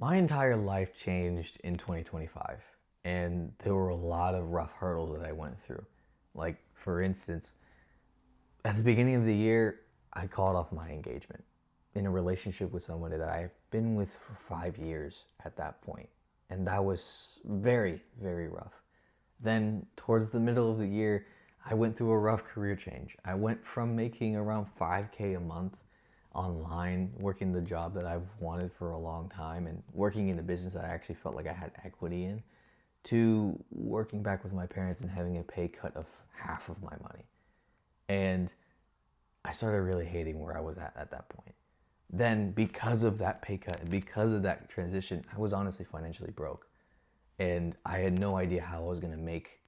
My entire life changed in 2025, and there were a lot of rough hurdles that I went through. Like, for instance, at the beginning of the year, I called off my engagement in a relationship with somebody that I've been with for 5 years at that point. And that was very, very rough. Then, towards the middle of the year, I went through a rough career change. I went from making around 5K a month online, working the job that I've wanted for a long time, and working in a business that I actually felt like I had equity in, to working back with my parents and having a pay cut of half of my money. And I started really hating where I was at that point. Then, because of that pay cut and because of that transition, I was honestly financially broke. And I had no idea how I was going to make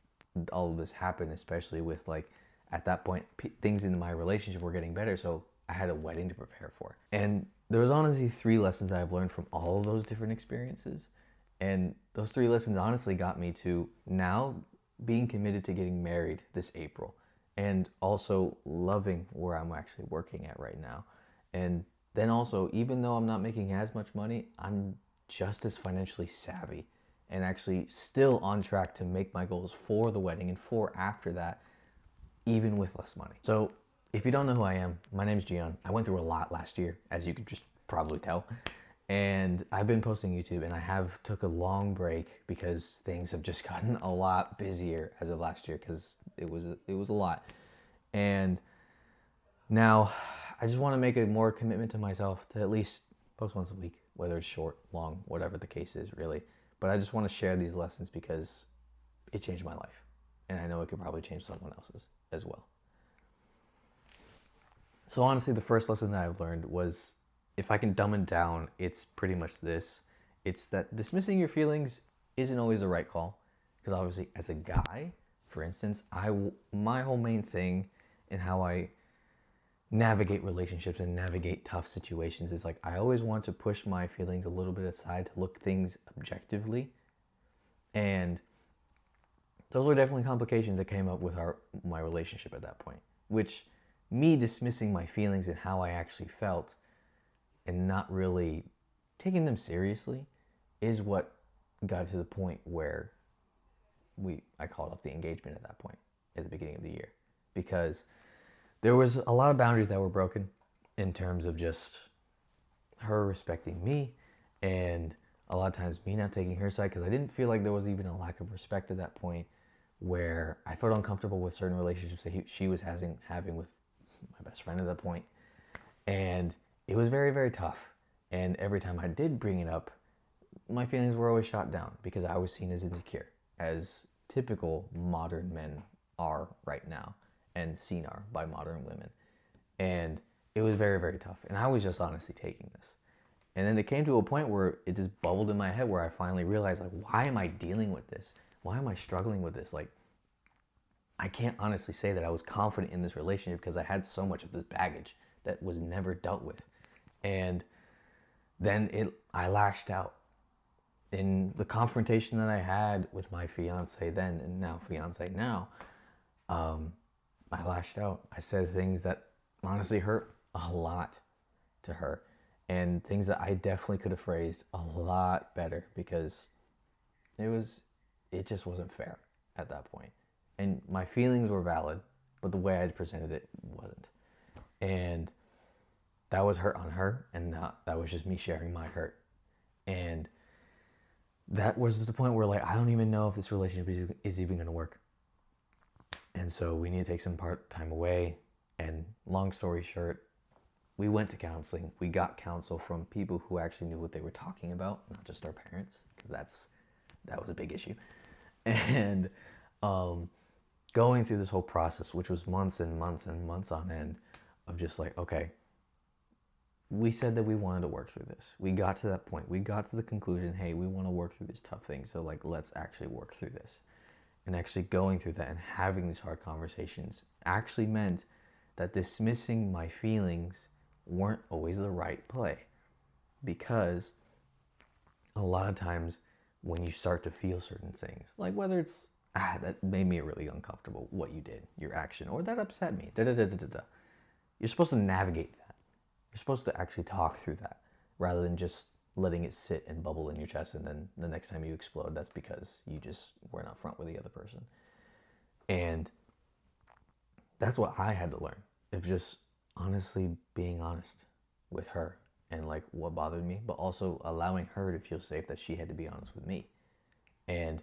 all of this happen, especially with, like, at that point, things in my relationship were getting better. So I had a wedding to prepare for. And there was honestly three lessons that I've learned from all of those different experiences. And those three lessons honestly got me to now being committed to getting married this April, and also loving where I'm actually working at right now. And then also, even though I'm not making as much money, I'm just as financially savvy and actually still on track to make my goals for the wedding and for after that, even with less money. So, if you don't know who I am, my name is Gian. I went through a lot last year, as you could just probably tell. And I've been posting YouTube, and I have took a long break because things have just gotten a lot busier as of last year, because it was a lot. And now I just want to make a more commitment to myself to at least post once a week, whether it's short, long, whatever the case is, really. But I just want to share these lessons because it changed my life. And I know it could probably change someone else's as well. So honestly, the first lesson that I've learned was, if I can dumb it down, it's pretty much this. It's that dismissing your feelings isn't always the right call. Because obviously, as a guy, for instance, my whole main thing in how I navigate relationships and navigate tough situations is, like, I always want to push my feelings a little bit aside to look things objectively. And those were definitely complications that came up with my relationship at that point, which, me dismissing my feelings and how I actually felt and not really taking them seriously is what got to the point where I called off the engagement at that point at the beginning of the year, because there was a lot of boundaries that were broken in terms of just her respecting me, and a lot of times me not taking her side, because I didn't feel like there was even a lack of respect at that point, where I felt uncomfortable with certain relationships that she was having with my best friend at that point. And it was very, very tough. And every time I did bring it up, my feelings were always shot down because I was seen as insecure, as typical modern men are right now and seen are by modern women. And it was very, very tough. And I was just honestly taking this. And then it came to a point where it just bubbled in my head, where I finally realized, like, why am I dealing with this? Why am I struggling with this? Like, I can't honestly say that I was confident in this relationship because I had so much of this baggage that was never dealt with. And then I lashed out in the confrontation that I had with my fiance then, and now fiance now. I lashed out. I said things that honestly hurt a lot to her, and things that I definitely could have phrased a lot better, because it just wasn't fair at that point. And my feelings were valid, but the way I presented it wasn't. And that was hurt on her, and that was just me sharing my hurt. And that was the point where, like, I don't even know if this relationship is even going to work. And so we need to take some time away. And long story short, we went to counseling. We got counsel from people who actually knew what they were talking about, not just our parents, because that was a big issue. And going through this whole process, which was months and months and months on end, of just like, okay, we said that we wanted to work through this. We got to that point. We got to the conclusion, hey, we want to work through these tough things. So, like, let's actually work through this. And actually going through that and having these hard conversations actually meant that dismissing my feelings weren't always the right play. Because a lot of times when you start to feel certain things, like whether it's, that made me really uncomfortable, what you did, your action, or that upset me, you're supposed to navigate that. You're supposed to actually talk through that rather than just letting it sit and bubble in your chest, and then the next time you explode, that's because you just weren't upfront with the other person. And that's what I had to learn, of just honestly being honest with her and like what bothered me, but also allowing her to feel safe that she had to be honest with me. And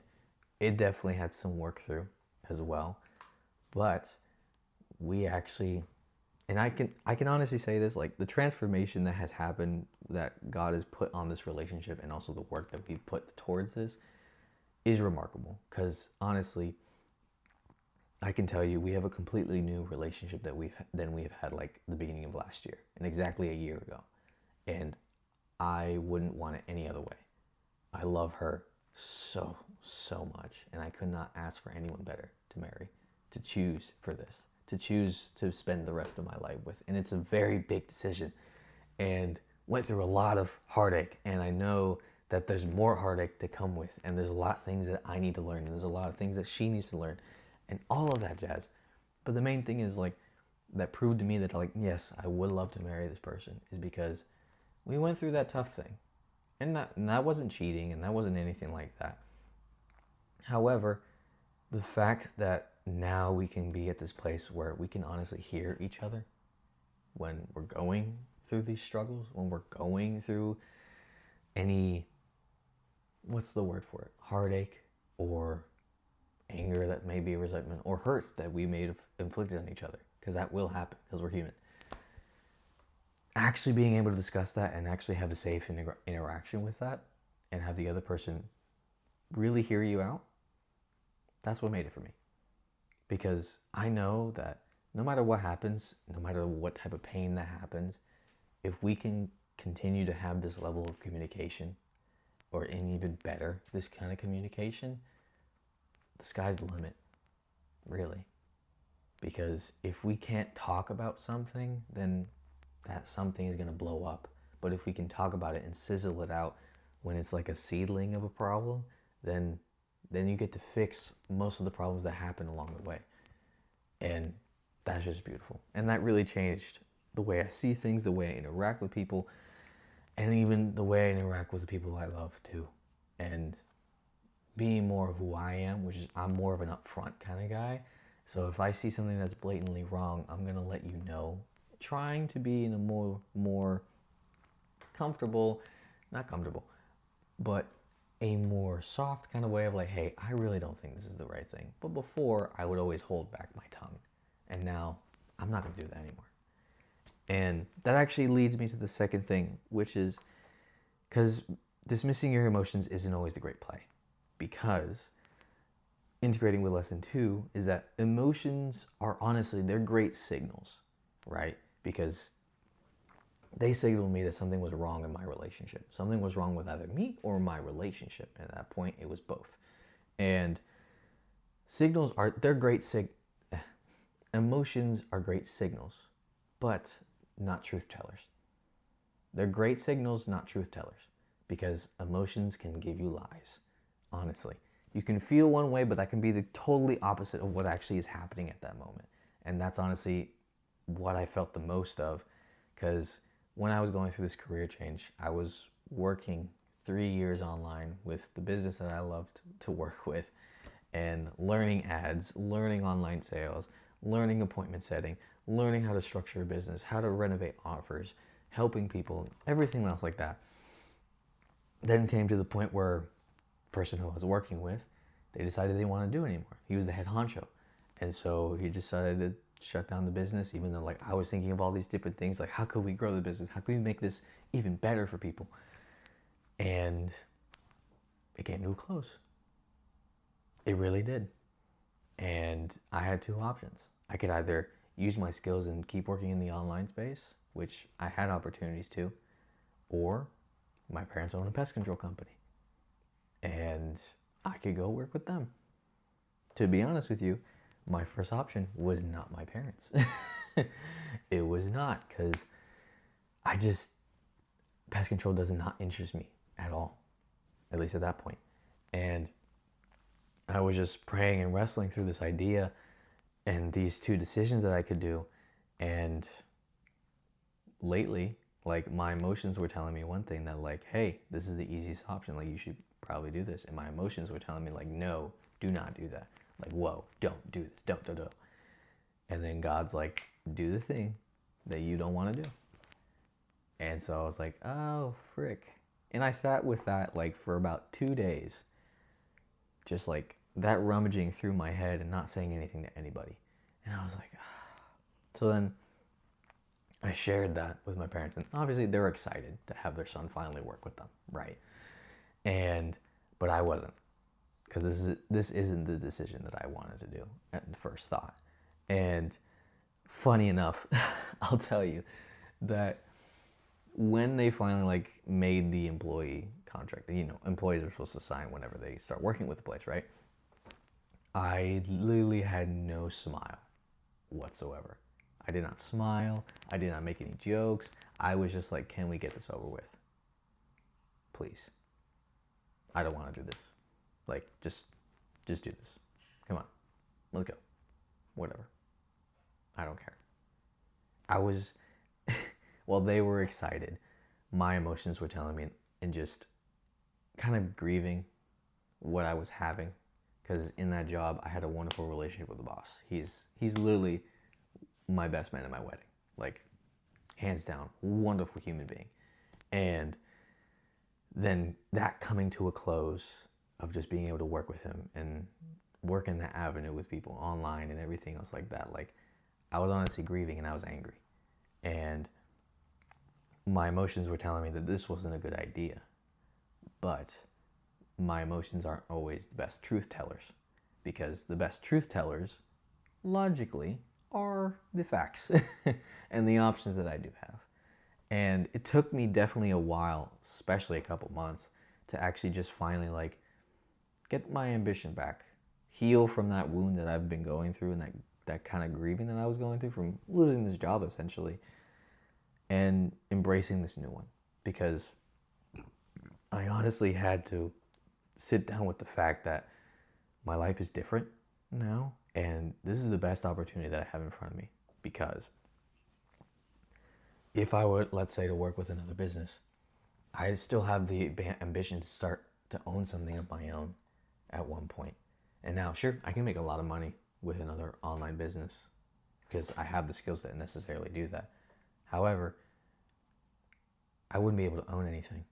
it definitely had some work through as well, but we actually, and I can honestly say this, like the transformation that has happened, that God has put on this relationship, and also the work that we've put towards this, is remarkable. Because honestly, I can tell you, we have a completely new relationship than we've had like the beginning of last year, and exactly a year ago. And I wouldn't want it any other way. I love her so much, and I could not ask for anyone better to marry, to choose for this, to choose to spend the rest of my life with. And it's a very big decision, and went through a lot of heartache. And I know that there's more heartache to come with, and there's a lot of things that I need to learn, and there's a lot of things that she needs to learn, and all of that jazz. But the main thing is like that proved to me that like, yes, I would love to marry this person, is because we went through that tough thing. And that wasn't cheating, and that wasn't anything like that. However, the fact that now we can be at this place where we can honestly hear each other when we're going through these struggles, when we're going through any, what's the word for it? Heartache, or anger that may be resentment, or hurt that we may have inflicted on each other, because that will happen, because we're human. Actually being able to discuss that and actually have a safe interaction with that, and have the other person really hear you out, that's what made it for me. Because I know that no matter what happens, no matter what type of pain that happens, if we can continue to have this level of communication, or in even better, this kind of communication, the sky's the limit, really. Because if we can't talk about something, then that something is going to blow up. But if we can talk about it and sizzle it out when it's like a seedling of a problem, then you get to fix most of the problems that happen along the way. And that's just beautiful. And that really changed the way I see things, the way I interact with people, and even the way I interact with the people I love too. And being more of who I am, which is I'm more of an upfront kind of guy. So if I see something that's blatantly wrong, I'm going to let you know, trying to be in a more comfortable, not comfortable, but a more soft kind of way of like, hey, I really don't think this is the right thing. But before, I would always hold back my tongue. And now, I'm not going to do that anymore. And that actually leads me to the second thing, which is, because dismissing your emotions isn't always the great play. Because integrating with lesson 2 is that emotions are honestly, they're great signals, right? Because they signaled me that something was wrong in my relationship. Something was wrong with either me or my relationship. And at that point, it was both. And signals are, they're great emotions are great signals, but not truth tellers. They're great signals, not truth tellers, because emotions can give you lies, honestly. You can feel one way, but that can be the totally opposite of what actually is happening at that moment. And that's honestly what I felt the most of, because when I was going through this career change, I was working 3 years online with the business that I loved to work with, and learning ads, learning online sales, learning appointment setting, learning how to structure a business, how to renovate offers, helping people, everything else like that. Then came to the point where the person who I was working with, they decided they didn't want to do it anymore. He was the head honcho. And so he decided to shut down the business, even though like I was thinking of all these different things, like how could we grow the business? How could we make this even better for people? And it came to a close. It really did. And I had two options. I could either use my skills and keep working in the online space, which I had opportunities to, or my parents own a pest control company, and I could go work with them. To be honest with you, my first option was not my parents. It was not, because pest control does not interest me at all, at least at that point. And I was just praying and wrestling through this idea and these two decisions that I could do. And lately, Like my emotions were telling me one thing, that like, hey, this is the easiest option. Like you should probably do this. And my emotions were telling me like, no, do not do that. Like, whoa, don't do this. Don't. And then God's like, do the thing that you don't want to do. And so I was like, oh, frick. And I sat with that like for about 2 days, just like that rummaging through my head and not saying anything to anybody. And I was like, ah. So then I shared that with my parents, and obviously they were excited to have their son finally work with them, right? But I wasn't, because this isn't the decision that I wanted to do at the first thought. And funny enough, I'll tell you that when they finally like made the employee contract, employees are supposed to sign whenever they start working with the place, right? I literally had no smile whatsoever. I did not smile. I did not make any jokes. I was just like, can we get this over with? Please. I don't want to do this. Like, just do this. Come on. Let's go. Whatever. I don't care. I was, while they were excited, my emotions were telling me, and just kind of grieving what I was having. Because in that job, I had a wonderful relationship with the boss. He's literally my best man at my wedding, like hands down, wonderful human being. And then that coming to a close of just being able to work with him and work in that avenue with people online and everything else like that, like I was honestly grieving and I was angry. And my emotions were telling me that this wasn't a good idea. But my emotions aren't always the best truth tellers, because the best truth tellers logically are the facts and the options that I do have. And it took me definitely a while, especially a couple months, to actually just finally like get my ambition back, heal from that wound that I've been going through, and that kind of grieving that I was going through from losing this job essentially, and embracing this new one. Because I honestly had to sit down with the fact that my life is different now, and this is the best opportunity that I have in front of me. Because if I were, let's say, to work with another business, I still have the ambition to start to own something of my own at one point. And now, sure, I can make a lot of money with another online business because I have the skills that necessarily do that. However, I wouldn't be able to own anything.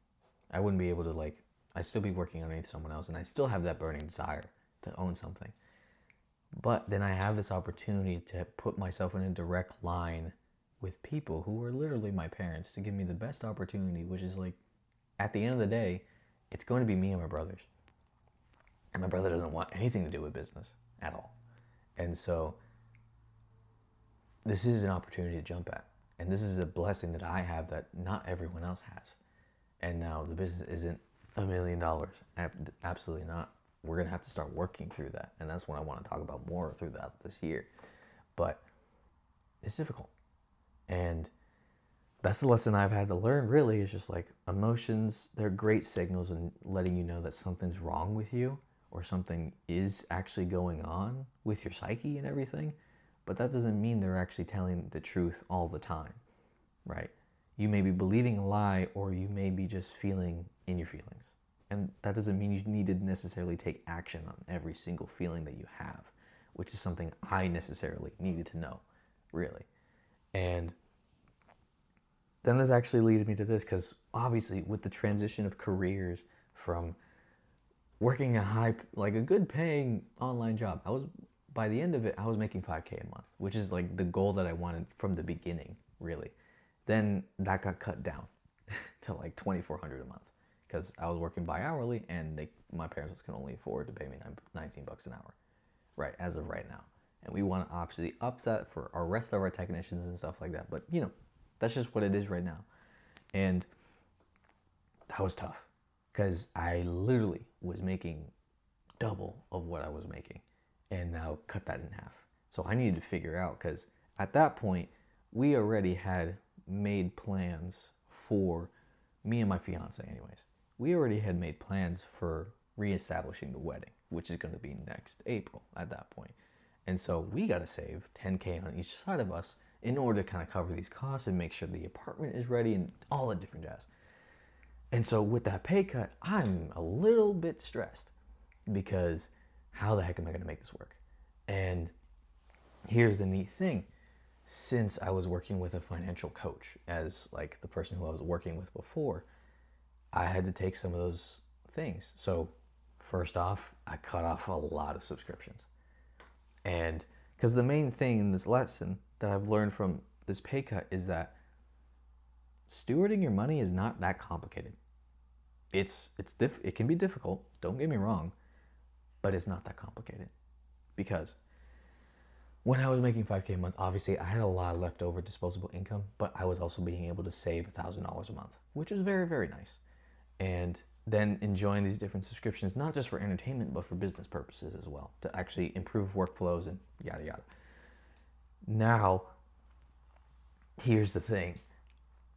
I wouldn't be able to I'd still be working underneath someone else, and I still have that burning desire to own something. But then I have this opportunity to put myself in a direct line with people who are literally my parents, to give me the best opportunity, which is like, at the end of the day, it's going to be me and my brothers. And my brother doesn't want anything to do with business at all. And so this is an opportunity to jump at. And this is a blessing that I have that not everyone else has. And now the business isn't $1 million. Absolutely not. We're going to have to start working through that. And that's what I want to talk about more through that this year. But it's difficult. And that's the lesson I've had to learn, really, is just like emotions, they're great signals in letting you know that something's wrong with you, or something is actually going on with your psyche and everything. But that doesn't mean they're actually telling the truth all the time, right? You may be believing a lie, or you may be just feeling in your feelings. And that doesn't mean you need to necessarily take action on every single feeling that you have, which is something I necessarily needed to know, really. And then this actually leads me to this, because obviously with the transition of careers from working a good paying online job, by the end of it, I was making $5,000 a month, which is like the goal that I wanted from the beginning, really. Then that got cut down to like $2,400 a month, because I was working bi-hourly, and my parents can only afford to pay me $19 an hour, right, as of right now. And we want to obviously up that for our rest of our technicians and stuff like that. But, that's just what it is right now. And that was tough, because I literally was making double of what I was making, and now cut that in half. So I needed to figure out, because at that point, we already had made plans for me and my fiance anyways. We already had made plans for reestablishing the wedding, which is going to be next April at that point. And so we got to save $10,000 on each side of us in order to kind of cover these costs and make sure the apartment is ready and all the different jazz. And so with that pay cut, I'm a little bit stressed because how the heck am I going to make this work? And here's the neat thing. Since I was working with a financial coach as like the person who I was working with before, I had to take some of those things. So first off, I cut off a lot of subscriptions. And because the main thing in this lesson that I've learned from this pay cut is that stewarding your money is not that complicated. It can be difficult, don't get me wrong, but it's not that complicated. Because when I was making $5K a month, obviously I had a lot of leftover disposable income, but I was also being able to save $1,000 a month, which is very, very nice. And then enjoying these different subscriptions, not just for entertainment, but for business purposes as well, to actually improve workflows and yada, yada. Now, here's the thing.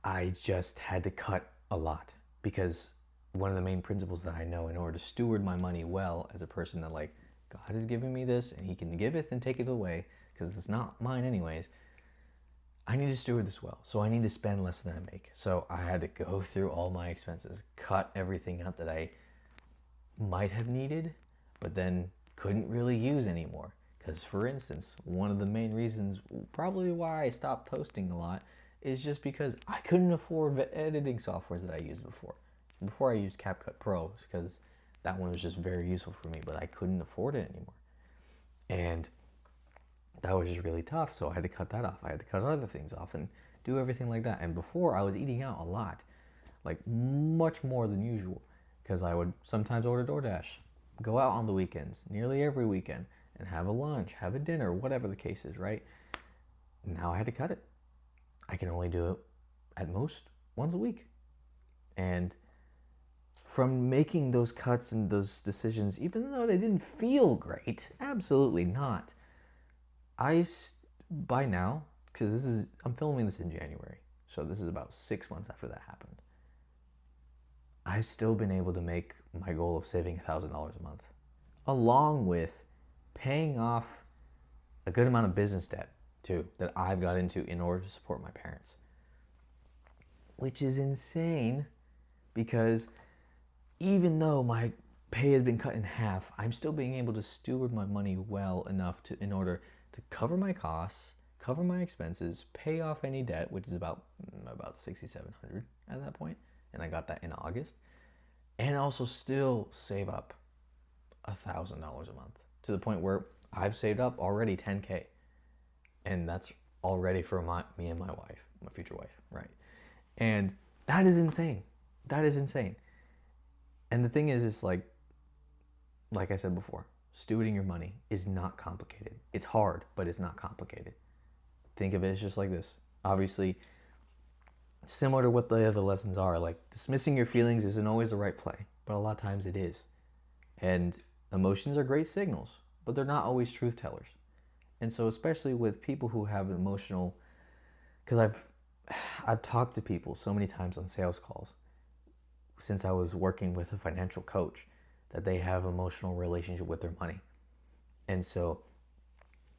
I just had to cut a lot because one of the main principles that I know in order to steward my money well as a person that like, God has given me this and he can give it and take it away because it's not mine anyways. I need to steward this well. So I need to spend less than I make. So I had to go through all my expenses, cut everything out that I might have needed, but then couldn't really use anymore. Because for instance, one of the main reasons probably why I stopped posting a lot is just because I couldn't afford the editing softwares that I used before. Before I used CapCut Pro because that one was just very useful for me, but I couldn't afford it anymore. And that was just really tough, so I had to cut that off. I had to cut other things off and do everything like that. And before, I was eating out a lot, like much more than usual, because I would sometimes order DoorDash, go out on the weekends, nearly every weekend, and have a lunch, have a dinner, whatever the case is, right? Now I had to cut it. I can only do it at most once a week. And from making those cuts and those decisions, even though they didn't feel great, absolutely not, by now, because I'm filming this in January, so this is about 6 months after that happened, I've still been able to make my goal of saving $1,000 a month, along with paying off a good amount of business debt too that I've got into in order to support my parents, which is insane because even though my pay has been cut in half, I'm still being able to steward my money well enough in order to cover my costs, cover my expenses, pay off any debt, which is about $6,700 at that point, and I got that in August, and also still save up $1,000 a month to the point where I've saved up already $10K, and that's already for me and my wife, my future wife, right? And that is insane. That is insane. And the thing is, it's like I said before, stewarding your money is not complicated. It's hard, but it's not complicated. Think of it as just like this. Obviously, similar to what the other lessons are, like dismissing your feelings isn't always the right play, but a lot of times it is. And emotions are great signals, but they're not always truth tellers. And so especially with people who have emotional, because I've talked to people so many times on sales calls since I was working with a financial coach, that they have emotional relationship with their money. And so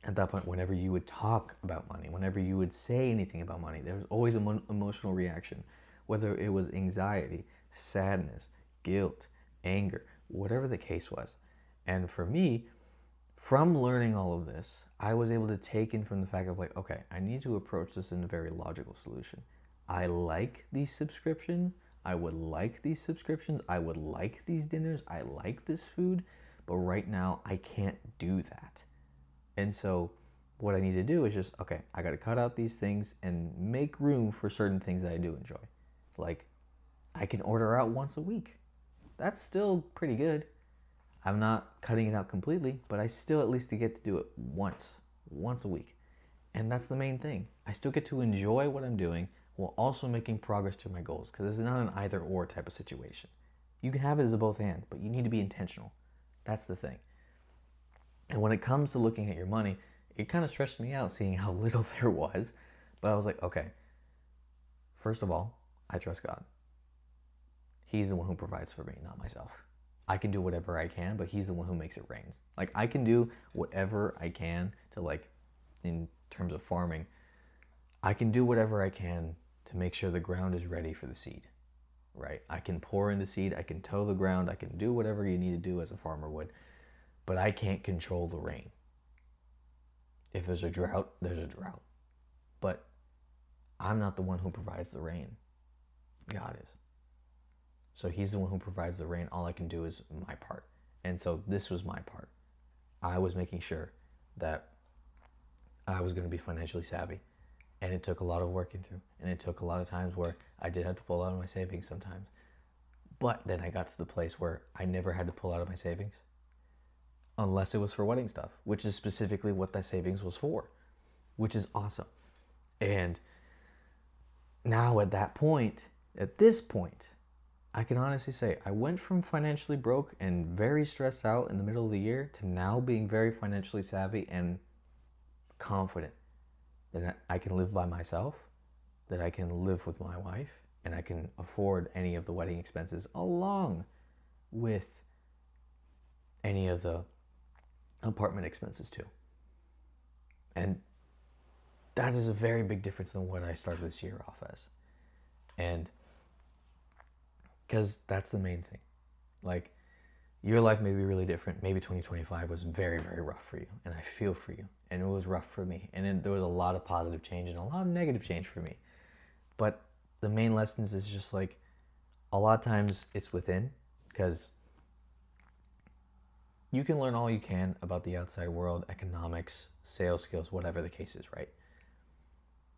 at that point, whenever you would talk about money, whenever you would say anything about money, there was always an emotional reaction, whether it was anxiety, sadness, guilt, anger, whatever the case was. And for me, from learning all of this, I was able to take in from the fact of like, okay, I need to approach this in a very logical solution. I like these subscriptions. I would like these subscriptions. I would like these dinners. I like this food. But right now, I can't do that. And so what I need to do is just, okay, I got to cut out these things and make room for certain things that I do enjoy. Like, I can order out once a week. That's still pretty good. I'm not cutting it out completely, but I still at least get to do it once a week. And that's the main thing. I still get to enjoy what I'm doing while also making progress to my goals, because it's not an either or type of situation. You can have it as a both and, but you need to be intentional. That's the thing. And when it comes to looking at your money, it kind of stressed me out seeing how little there was. But I was like, okay, first of all, I trust God. He's the one who provides for me, not myself. I can do whatever I can, but he's the one who makes it rain. Like, I can do whatever I can to, like, in terms of farming, I can do whatever I can to make sure the ground is ready for the seed, right? I can pour in the seed, I can till the ground, I can do whatever you need to do as a farmer would, but I can't control the rain. If there's a drought, there's a drought. But I'm not the one who provides the rain. God is. So he's the one who provides the rain. All I can do is my part. And so this was my part. I was making sure that I was going to be financially savvy. And it took a lot of working through. And it took a lot of times where I did have to pull out of my savings sometimes. But then I got to the place where I never had to pull out of my savings unless it was for wedding stuff, which is specifically what that savings was for, which is awesome. And now at this point, I can honestly say I went from financially broke and very stressed out in the middle of the year to now being very financially savvy and confident that I can live by myself, that I can live with my wife, and I can afford any of the wedding expenses along with any of the apartment expenses too. And that is a very big difference than what I started this year off as. And because that's the main thing. Like, your life may be really different. Maybe 2025 was very, very rough for you. And I feel for you. And it was rough for me. And then there was a lot of positive change and a lot of negative change for me. But the main lessons is just like, a lot of times it's within. Because you can learn all you can about the outside world, economics, sales skills, whatever the case is, right?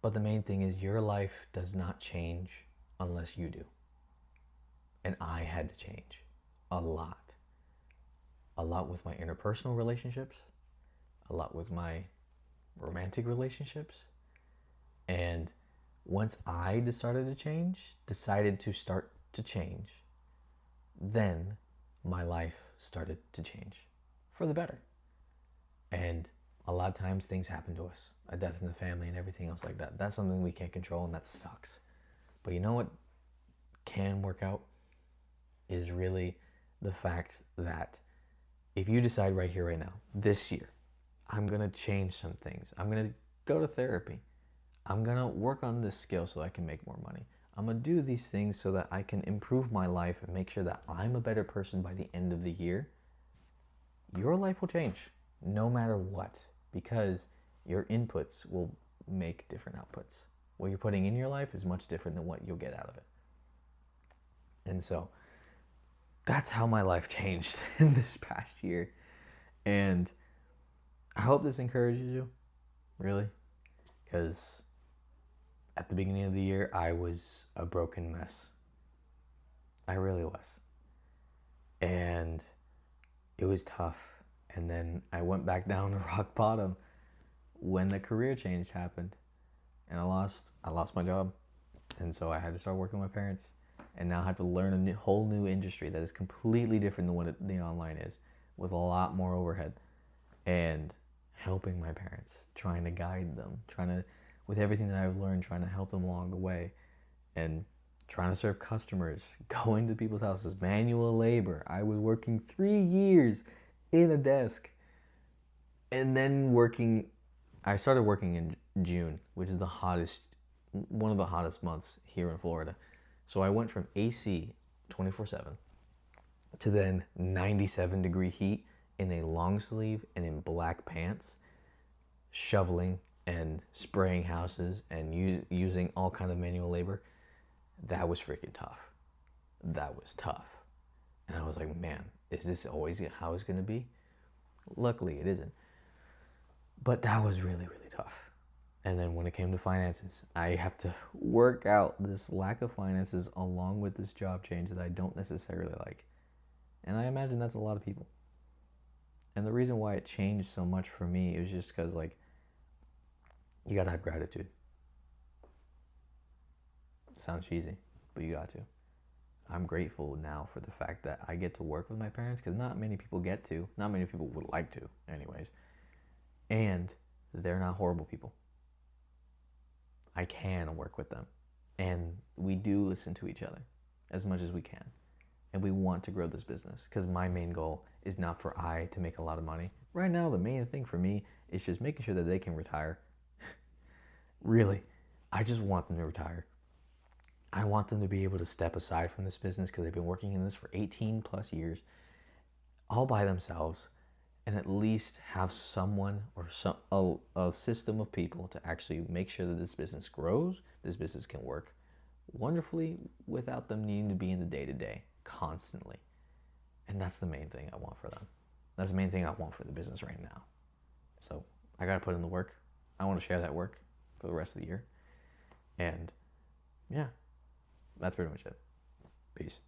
But the main thing is your life does not change unless you do. And I had to change a lot. A lot with my interpersonal relationships, a lot with my romantic relationships. And once I decided to start to change, then my life started to change for the better. And a lot of times things happen to us, a death in the family and everything else like that. That's something we can't control, and that sucks. But you know what can work out is really the fact that if you decide right here, right now, this year, I'm going to change some things. I'm going to go to therapy. I'm going to work on this skill so I can make more money. I'm going to do these things so that I can improve my life and make sure that I'm a better person by the end of the year. Your life will change no matter what, because your inputs will make different outputs. What you're putting in your life is much different than what you'll get out of it. And so that's how my life changed in this past year. And I hope this encourages you, really, because at the beginning of the year, I was a broken mess. I really was. And it was tough. And then I went back down to rock bottom when the career change happened. And I lost my job. And so I had to start working with my parents. And now I have to learn a whole new industry that is completely different than what the online is, with a lot more overhead. And helping my parents, trying to guide them, with everything that I've learned, trying to help them along the way, and trying to serve customers, going to people's houses, manual labor. I was working 3 years in a desk. And then I started working in June, which is one of the hottest months here in Florida. So I went from AC 24/7 to then 97-degree heat in a long sleeve and in black pants, shoveling and spraying houses and using all kind of manual labor. That was freaking tough. That was tough. And I was like, man, is this always how it's going to be? Luckily, it isn't. But that was really, really tough. And then when it came to finances, I have to work out this lack of finances along with this job change that I don't necessarily like. And I imagine that's a lot of people. And the reason why it changed so much for me is just because, like, you gotta have gratitude. Sounds cheesy, but you got to. I'm grateful now for the fact that I get to work with my parents, because not many people get to. Not many people would like to, anyways. And they're not horrible people. I can work with them. And we do listen to each other as much as we can. And we want to grow this business, because my main goal is not for I to make a lot of money. Right now, the main thing for me is just making sure that they can retire. Really. I just want them to retire. I want them to be able to step aside from this business because they've been working in this for 18 plus years all by themselves, and at least have someone or a system of people to actually make sure that this business grows, this business can work wonderfully without them needing to be in the day-to-day constantly. And that's the main thing I want for them. That's the main thing I want for the business right now. So I got to put in the work. I want to share that work for the rest of the year. And yeah, that's pretty much it. Peace.